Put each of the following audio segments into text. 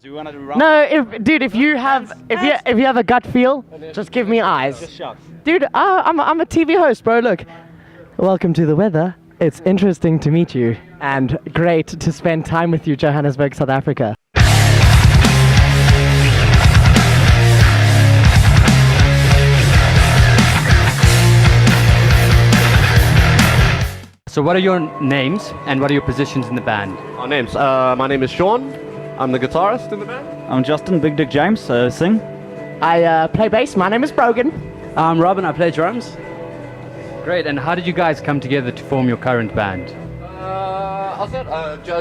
Do you want to run? No, if you have a gut feel, just give me eyes. Just shout. Dude, I'm a TV host, bro. Look, welcome to the weather. It's interesting to meet you, and great to spend time with you, Johannesburg, South Africa. So what are your names and what are your positions in the band? Our names. My name is Sean. I'm the guitarist in the band. I'm Justin, Big Dick James, sing. I play bass. My name is Brogan. I'm Robin. I play drums. Great, and how did you guys come together to form your current band?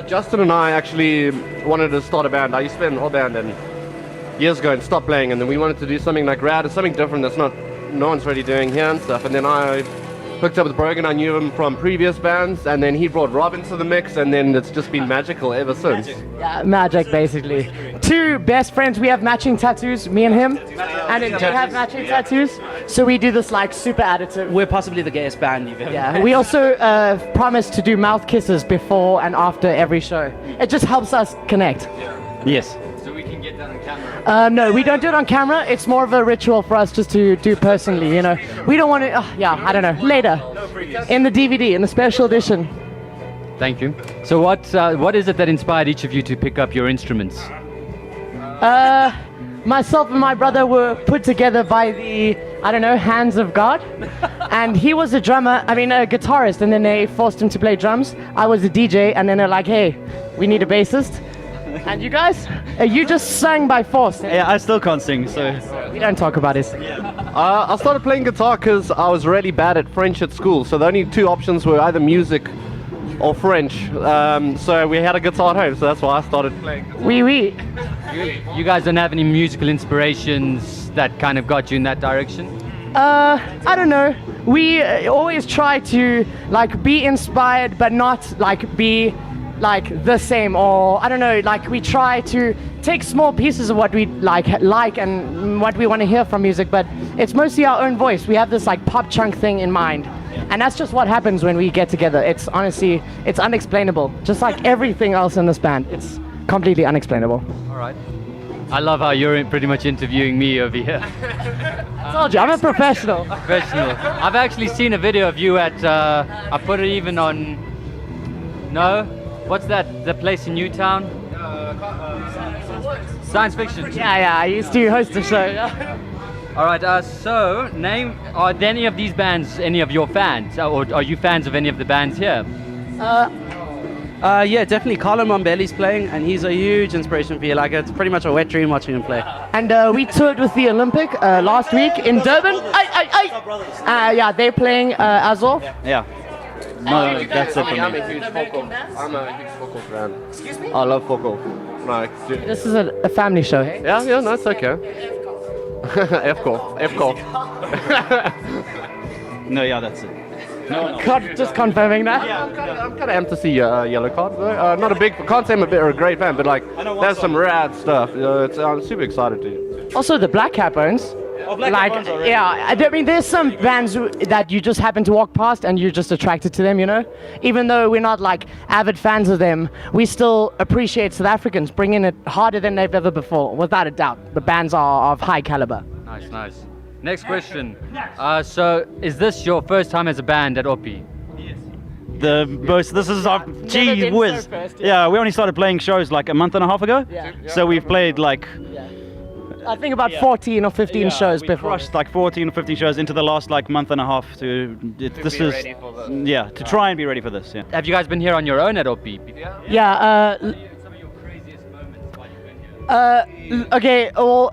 Justin and I actually wanted to start a band. I used to play in a whole band and years ago and stopped playing, and then we wanted to do something like rad, something different that's no one's really doing here and stuff. And then I hooked up with Brogan. I knew him from previous bands, and then he brought Robin to the mix, and then it's just been magical ever since. Yeah, magic, basically. Two best friends. We have matching tattoos, me and him, and then you have matching tattoos. So we do this like super additive. We're possibly the gayest band you've ever. Yeah, we also promise to do mouth kisses before and after every show. It just helps us connect. Yes. So we can get that on camera. No, we don't do it on camera. It's more of a ritual for us just to do personally, you know. We don't want to, I don't know, later. In the DVD, in the special edition. Thank you. So what is it that inspired each of you to pick up your instruments? Myself and my brother were put together by the, I don't know, hands of God. And he was a guitarist, and then they forced him to play drums. I was a DJ, and then they're like, hey, we need a bassist. And you guys, you just sang by force. Yeah, I still can't sing, so... We don't talk about it. I started playing guitar because I was really bad at French at school, so the only two options were either music or French. So we had a guitar at home, so that's why I started playing. Oui. You guys don't have any musical inspirations that kind of got you in that direction? I don't know. We always try to like be inspired, but not like be like the same, or I don't know, like we try to take small pieces of what we like and what we want to hear from music, but it's mostly our own voice. We have this like pop chunk thing in mind, and that's just what happens when we get together. It's honestly, it's unexplainable, just like everything else in this band. It's completely unexplainable. All right. I love how you're pretty much interviewing me over here. I told you, I'm a professional. I've actually seen a video of you at, I put it even on, no? What's that, the place in Newtown? Science fiction. Yeah, I used to host a show. All right, so are any of these bands any of your fans? Or are you fans of any of the bands here? Yeah, definitely. Colin Mombelli's playing, and he's a huge inspiration for you. Like, it's pretty much a wet dream watching him play. And we toured with the Olympic last week in Durban. Yeah, they're playing as well. Yeah. No, that's it for I'm me. a huge vocal fan. Excuse me? I love vocal. This is a family show, hey? Yeah, no, it's okay. F-call. No, yeah, that's it. No. Just confirming that. Yeah, I'm kind of amped to see Yellow Card. Not a big, can't say I'm a great fan, but like, there's some rad stuff. I'm super excited to. Also, the Black Cap Bones. Yeah, I mean, there's some bands that you just happen to walk past and you're just attracted to them, you know? Even though we're not like avid fans of them, we still appreciate South Africans bringing it harder than they've ever before, without a doubt. The bands are of high caliber. Nice. Next question. So, is this your first time as a band at Oppi? This is our gee whiz. so first, Yeah, we only started playing shows like a month and a half ago. Yeah. So we've played like... I think about 14 or 15 shows we before. crushed like 14 or 15 shows into the last like month and a half to try and be ready for this. Yeah. Have you guys been here on your own at Oppi? Yeah. Some of your craziest moments while you've been here. Okay. Well,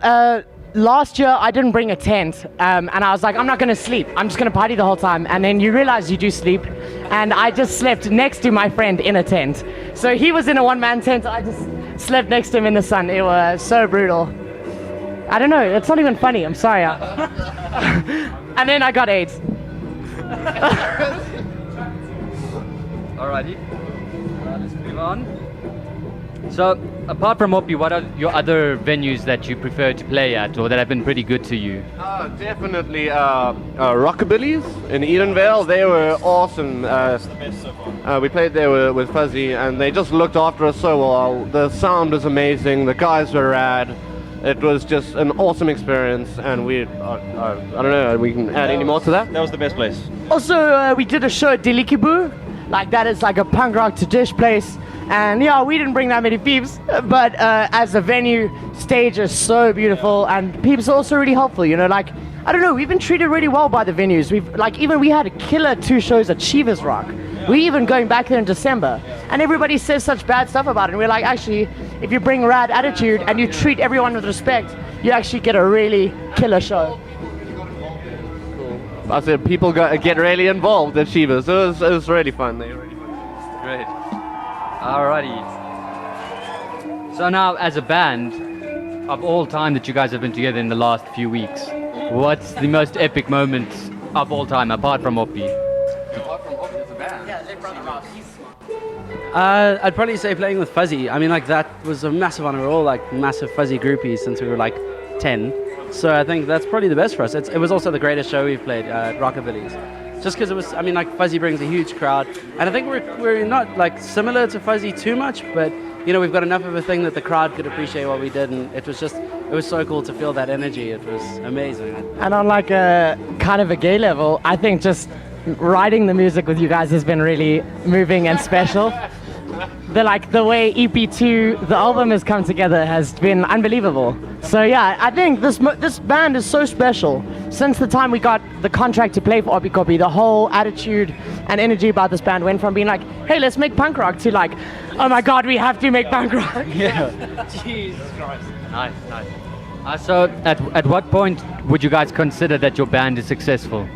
last year I didn't bring a tent, and I was like, I'm not gonna sleep. I'm just gonna party the whole time. And then you realize you do sleep, and I just slept next to my friend in a tent. So he was in a one-man tent. I just slept next to him in the sun. It was so brutal. I don't know, it's not even funny, I'm sorry. And then I got AIDS. Alrighty. Let's move on. So, apart from Oppi, what are your other venues that you prefer to play at, or that have been pretty good to you? Definitely Rockabilly's in Edenvale. They were awesome. We played there with Fuzzy, and they just looked after us so well. The sound was amazing. The guys were rad. It was just an awesome experience, and I don't know, we can add any more to that? That was the best place. Also, we did a show at Dilikibu. Like, that is like a punk rock to dish place. And yeah, we didn't bring that many peeps, but as a venue, stage is so beautiful, and peeps are also really helpful, you know, like, I don't know, we've been treated really well by the venues. We had a killer 2 shows at Chivas Rock. We're even going back there in December, and everybody says such bad stuff about it, and we're like, actually, if you bring rad attitude and you treat everyone with respect, you actually get a really killer show. I said people get really involved at Chivas. It was really fun. They were really fun. Great. Alrighty. So now, as a band, of all time that you guys have been together in the last few weeks, what's the most epic moment of all time, apart from Oppi? I'd probably say playing with Fuzzy. I mean, like, that was a massive honor. We're all like massive Fuzzy groupies since we were like 10. So I think that's probably the best for us. It was also the greatest show we've played at Rockabilly's. Just because it was, I mean, like, Fuzzy brings a huge crowd. And I think we're not like similar to Fuzzy too much, but you know, we've got enough of a thing that the crowd could appreciate what we did, and it was so cool to feel that energy. It was amazing. And on like a kind of a gay level, I think just writing the music with you guys has been really moving and special. The way EP2, the album has come together, has been unbelievable. So yeah, I think this band is so special. Since the time we got the contract to play for Oppikoppi, the whole attitude and energy about this band went from being like, hey, let's make punk rock, to like, oh my god, we have to make punk rock. Yeah. Jesus Christ. Nice. So at what point would you guys consider that your band is successful?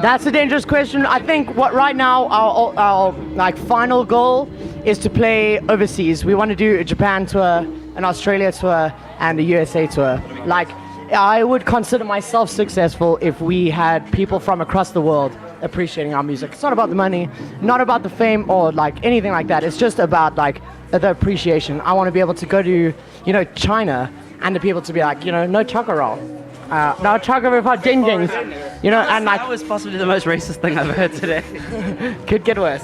That's a dangerous question. I think right now our like final goal is to play overseas. We want to do a Japan tour, an Australia tour, and a USA tour. Like, I would consider myself successful if we had people from across the world appreciating our music. It's not about the money, not about the fame or like anything like that. It's just about like the appreciation. I want to be able to go to, you know, China, and the people to be like, you know, no chocolate roll. No chocolate without ding-dings. You know, and like... That was possibly the most racist thing I've heard today. Could get worse.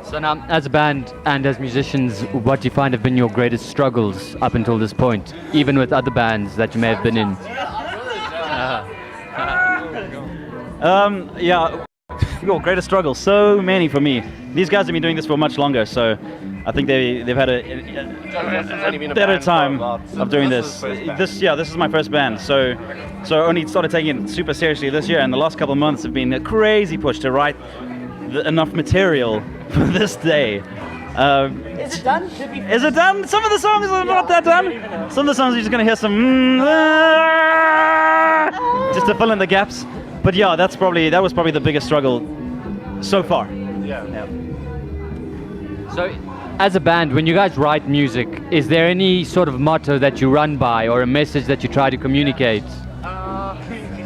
So now, as a band and as musicians, what do you find have been your greatest struggles up until this point, even with other bands that you may have been in? Yeah, your greatest struggle, so many for me. These guys have been doing this for much longer, so I think they've had a better time of doing this. This is my first band, so I only started taking it super seriously this year, and the last couple of months have been a crazy push to write enough material for this day. Is it done? Is it done? Some of the songs are not that done. Some of the songs you're just gonna hear some just to fill in the gaps. But yeah, that was probably the biggest struggle so far. Yeah. So, as a band, when you guys write music, is there any sort of motto that you run by or a message that you try to communicate?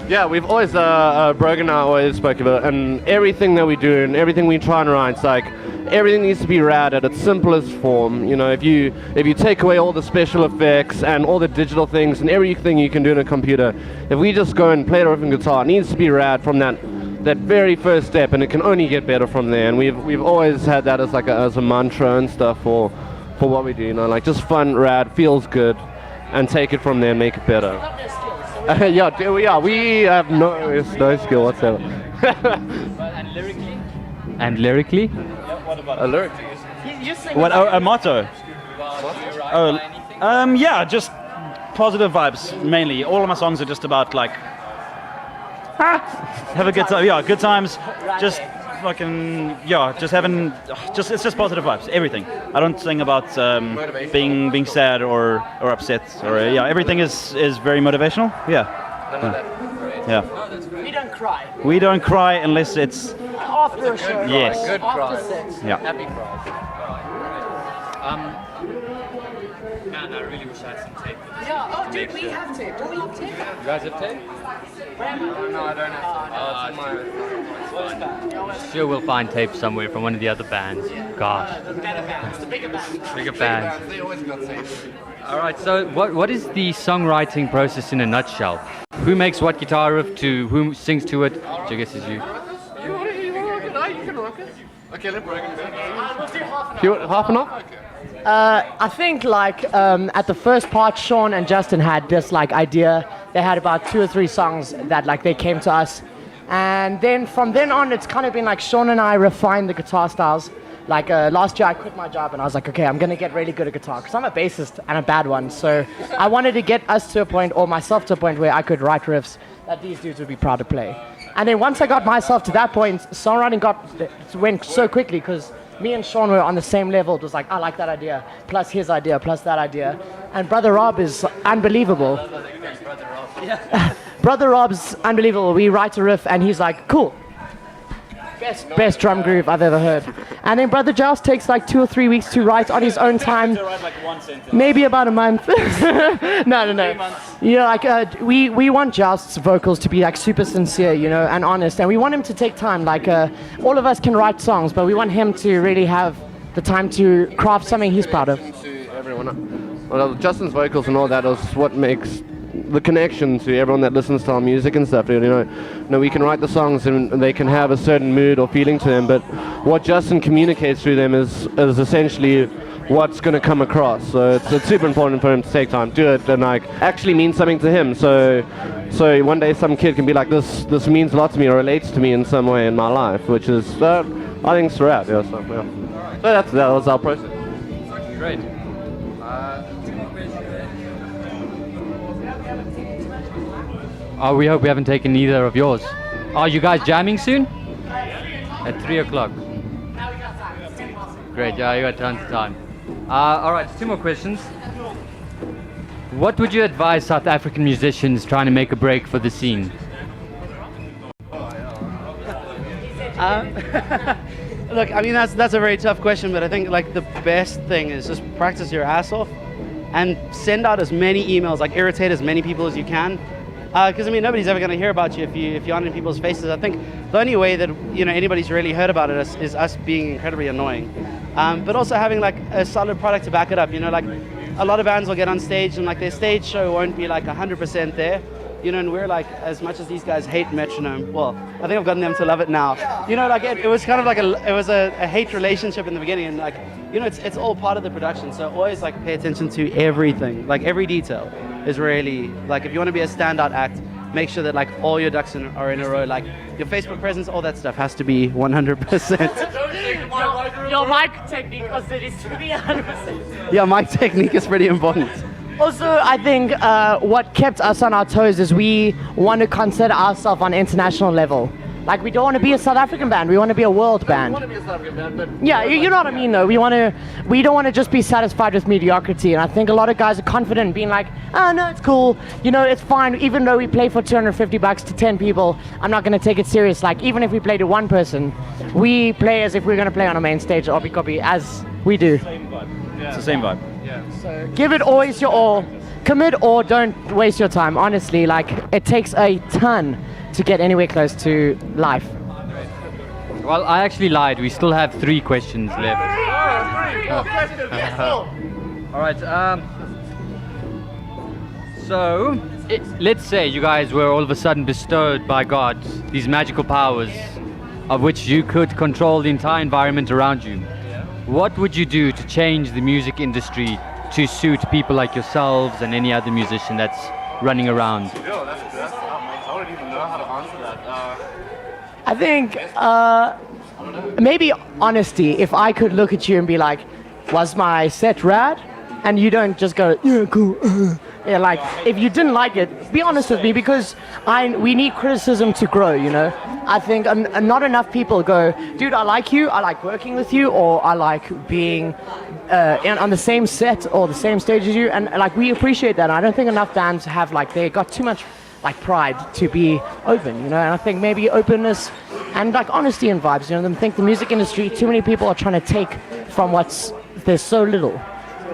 Yeah, we've always, Brogan and I always spoke about it, and everything that we do and everything we try and write, it's like, everything needs to be rad at its simplest form. You know, if you take away all the special effects and all the digital things and everything you can do in a computer, if we just go and play the riff and guitar, it needs to be rad from that very first step, and it can only get better from there. And we've always had that as like as a mantra and stuff for what we do. You know, like, just fun, rad, feels good, and take it from there and make it better. Yeah, we have no skill whatsoever. And lyrically? What about lyrically? What a motto? Yeah, just positive vibes mainly. All of my songs are just about like have a good time. Yeah, good times. Just fucking it's just positive vibes. Everything. I don't sing about being sad or upset or everything is very motivational. Yeah. We don't cry. We don't cry unless it's After a show. yes. Good cry. After sex. Yeah. Happy cries. Man, I really wish I had some tape. Yeah, oh dude, we have tape. Do we have tape? You guys have tape? No, I don't have. Sure, we'll find tape somewhere from one of the other bands. Gosh. Better bands, the bigger bands. Bigger bands. They always got tape. All right, so what is the songwriting process in a nutshell? Who makes what guitar riff to who sings to it? Which I guess is you. You want to rock it? No, you can rock it. Okay, let's break it. We'll do half Half an hour? I think like at the first part, Sean and Justin had this like idea. They had about 2 or 3 songs that like they came to us, and then from then on, it's kind of been like Sean and I refined the guitar styles. Like last year, I quit my job and I was like, okay, I'm gonna get really good at guitar because I'm a bassist and a bad one. So I wanted to get us to a point, or myself to a point, where I could write riffs that these dudes would be proud to play. And then once I got myself to that point, songwriting went so quickly because me and Sean were on the same level. It was like, I like that idea, plus his idea, plus that idea. And Brother Rob is unbelievable. Brother Rob's unbelievable. We write a riff and he's like, cool. Best drum groove I've ever heard. And then Brother Joust takes like 2 or 3 weeks to write on his own time. To write like one sentence. Maybe about a month. No. 3 months. Yeah, like we want Joust's vocals to be like super sincere, you know, and honest. And we want him to take time. Like all of us can write songs, but we want him to really have the time to craft something he's proud of. To everyone. Well, Justin's vocals and all that is what makes the connection to everyone that listens to our music and stuff. You know, we can write the songs and they can have a certain mood or feeling to them, but what Justin communicates through them is essentially what's going to come across. So it's super important for him to take time, do it, and like actually mean something to him. So one day some kid can be like, this means a lot to me or relates to me in some way in my life, which is I think it's rad. Yeah, so that was our process. Great. Oh, we hope we haven't taken either of yours. Are you guys jamming soon? At 3 o'clock. Great, yeah, you got tons of time. All right, 2 more questions. What would you advise South African musicians trying to make a break for the scene? Look, I mean that's a very tough question, but I think like the best thing is just practice your ass off and send out as many emails, like irritate as many people as you can. Because I mean, nobody's ever going to hear about you if you aren't in people's faces. I think the only way that anybody's really heard about it is us being incredibly annoying, but also having like a solid product to back it up. Like a lot of bands will get on stage and like their stage show won't be like 100% there. And we're like, as much as these guys hate Metronome, well, I think I've gotten them to love it now. Like it was kind of like a hate relationship in the beginning, and like it's all part of the production. So always like pay attention to everything, like every detail is really like, if you want to be a standout act, make sure that like all your ducks are in a row. Like your Facebook presence, all that stuff has to be 100%. Your mic technique also needs to be 100%. Yeah, mic technique is pretty important. Also, I think what kept us on our toes is we want to consider ourselves on an international level. Like, we don't want to be a South African band, we want to be a world band. We want to be a South African band, but yeah, you know what I mean though. We don't want to just be satisfied with mediocrity, and I think a lot of guys are confident being like, oh no, it's cool, it's fine, even though we play for $250 to 10 people, I'm not going to take it serious. Like, even if we play to 1 person, we play as if we're going to play on a main stage at Oppikoppi, as we do. Same vibe. Yeah. It's the same vibe. So give it always your all. Commit or don't waste your time. Honestly, like, it takes a ton to get anywhere close to life. Well, I actually lied. We still have 3 questions left. All right. So, let's say you guys were all of a sudden bestowed by God these magical powers, of which you could control the entire environment around you. What would you do to change the music industry to suit people like yourselves and any other musician that's running around? Yo, that's I don't even know how to answer that. I think maybe honesty. If I could look at you and be like, was my set rad? And you don't just go, yeah, cool. Yeah, like, if you didn't like it, be honest with me, because we need criticism to grow, I think not enough people go, dude, I like you, I like working with you, or I like being on the same set or the same stage as you, and like, we appreciate that. And I don't think enough bands have, like, they got too much like pride to be open, and I think maybe openness and like honesty and vibes, I think the music industry, too many people are trying to take from what's there's so little.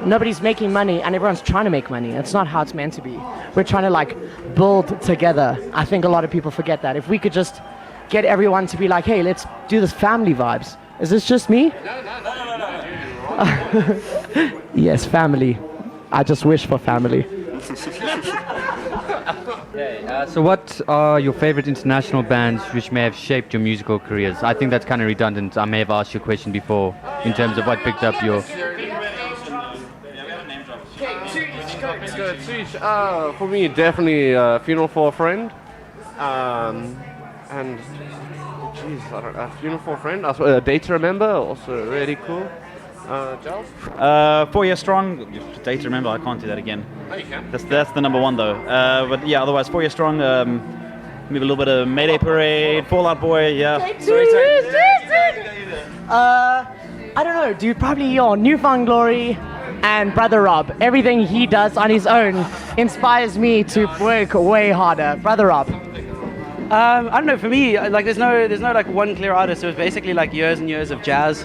Nobody's making money, and everyone's trying to make money. It's not how it's meant to be. We're trying to like build together. I think a lot of people forget that. If we could just get everyone to be like, hey, let's do this family vibes. Is this just me? No. Yes, family. I just wish for family. So what are your favorite international bands which may have shaped your musical careers? I think that's kind of redundant. I may have asked you a question before in terms of what picked up your... For me, definitely Funeral for a Friend. And, geez, I don't know, Funeral for a Friend. Also, Day to Remember, also really cool. Giles? 4 Year Strong, Day to Remember, I can't do that again. Oh, you can. That's the number one though. But yeah, otherwise 4 Year Strong, maybe a little bit of Mayday Parade, Fall Out Boy, yeah. I don't know, dude, probably your Newfound Glory and Brother Rob. Everything he does on his own inspires me to work way harder. Brother Rob. I don't know. For me, like there's no like one clear artist. So it's basically like years and years of jazz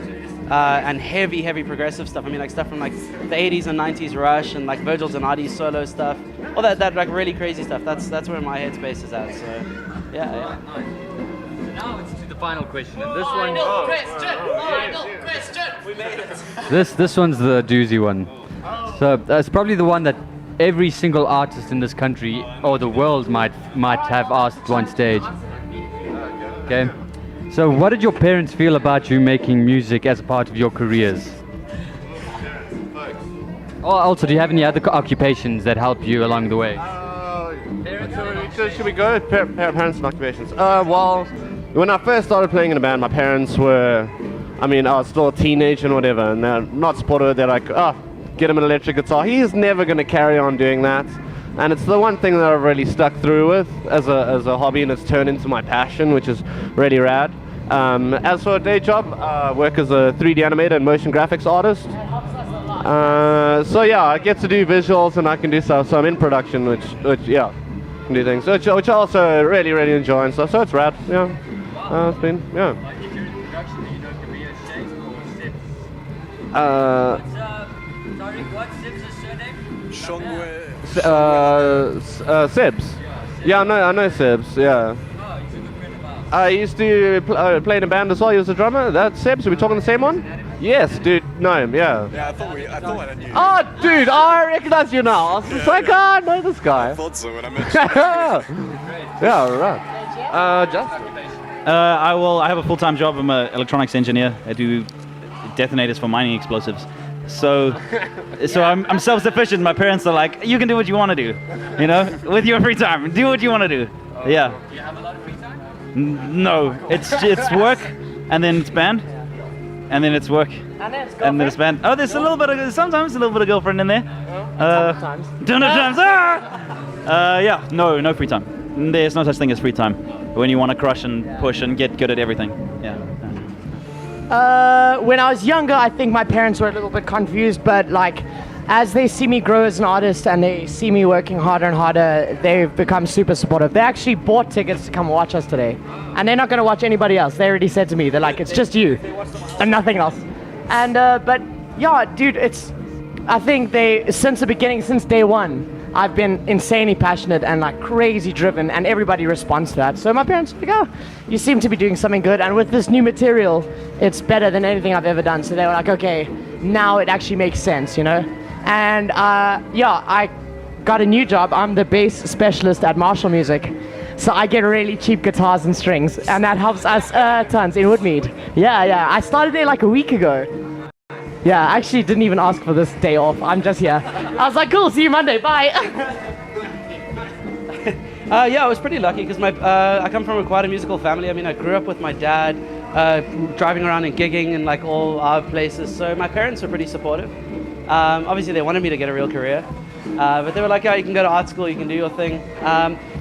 and heavy progressive stuff. I mean, like stuff from like the 80s and 90s Rush and like Virgil Donati's solo stuff. All that like really crazy stuff. That's where my headspace is at. So yeah. So now it's to the final question. And this one. We made it. This one's the doozy one. So that's probably the one that every single artist in this country or the world might have asked one stage. Okay. So what did your parents feel about you making music as a part of your careers? Oh, also, do you have any other occupations that help you along the way? Should we go with parents and occupations? Well, when I first started playing in a band, my parents were, I was still a teenager and whatever, and they're not supportive. They're like, get him an electric guitar. He's never going to carry on doing that. And it's the one thing that I've really stuck through with as a hobby, and it's turned into my passion, which is really rad. As for a day job, I work as a 3D animator and motion graphics artist. So yeah, I get to do visuals and I can do stuff. So I'm in production, which yeah, can do things, which I also really enjoy and stuff. So it's rad. Yeah, it's been yeah. If you're in production, you know, it can be a shape or Sibs. Sorry, what's Sibs' surname? Sibs. Yeah, I know Sibs. Yeah. I used to play in a band as well. He was a drummer. That's Sibs. Are we talking the same one? Yes, dude. Know him. Yeah. Yeah, I thought I knew. Oh, dude, I recognize you now. I was just like, I know this guy. I thought so when I mentioned it. Yeah, right. Justin. I have a full-time job. I'm an electronics engineer. I do detonators for mining explosives. So I'm self-sufficient. My parents are like, you can do what you want to do, you know, with your free time. Do what you want to do. Yeah. Do you have a lot of free time? No, it's work, and then it's band, and then it's work, and then it's band. Oh, there's sometimes a little bit of girlfriend in there. Sometimes. Yeah, no free time. There's no such thing as free time when you want to crush and push and get good at everything. Yeah. When I was younger, I think my parents were a little bit confused, but like, as they see me grow as an artist and they see me working harder and harder, they've become super supportive. They actually bought tickets to come watch us today, and they're not going to watch anybody else. They already said to me, they're like, it's just you and nothing else. And but yeah, dude, I think since the beginning, since day one, I've been insanely passionate and like crazy driven, and everybody responds to that. So my parents are like, oh, you seem to be doing something good, and with this new material, it's better than anything I've ever done. So they were like, okay, now it actually makes sense, you know? And yeah, I got a new job. I'm the bass specialist at Marshall Music. So I get really cheap guitars and strings, and that helps us tons in Woodmead. Yeah, I started there like a week ago. Yeah, I actually didn't even ask for this day off. I'm just here. I was like, cool, see you Monday, bye. Yeah, I was pretty lucky because I come from quite a musical family. I mean, I grew up with my dad, driving around and gigging in like all our places. So my parents were pretty supportive. Obviously, they wanted me to get a real career, but they were like, "Oh, you can go to art school, you can do your thing."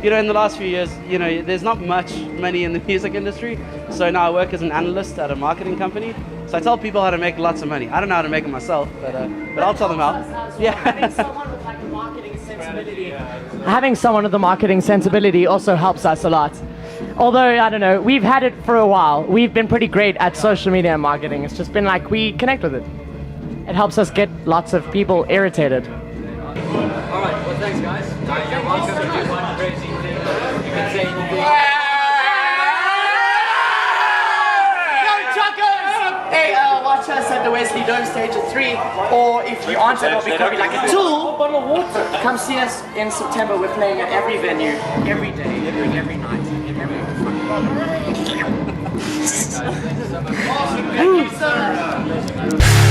You know, in the last few years, you know, there's not much money in the music industry. So now I work as an analyst at a marketing company. So I tell people how to make lots of money. I don't know how to make it myself, but I'll tell them how. Yeah. Having someone with like a marketing sensibility. Having someone with a marketing sensibility also helps us a lot. Although, I don't know, we've had it for a while. We've been pretty great at social media and marketing. It's just been like we connect with it. it helps us get lots of people irritated. All right. Well, thanks, guys. You're welcome to do one crazy thing. You can say anything. Hey, watch us at the Wesley Dome stage at 3, or if you aren't at Oppikoppi like a tool, bottle of water. Come see us in September. We're playing at every venue, every day, every night, every Thanks so much. Awesome. Thank you, sir.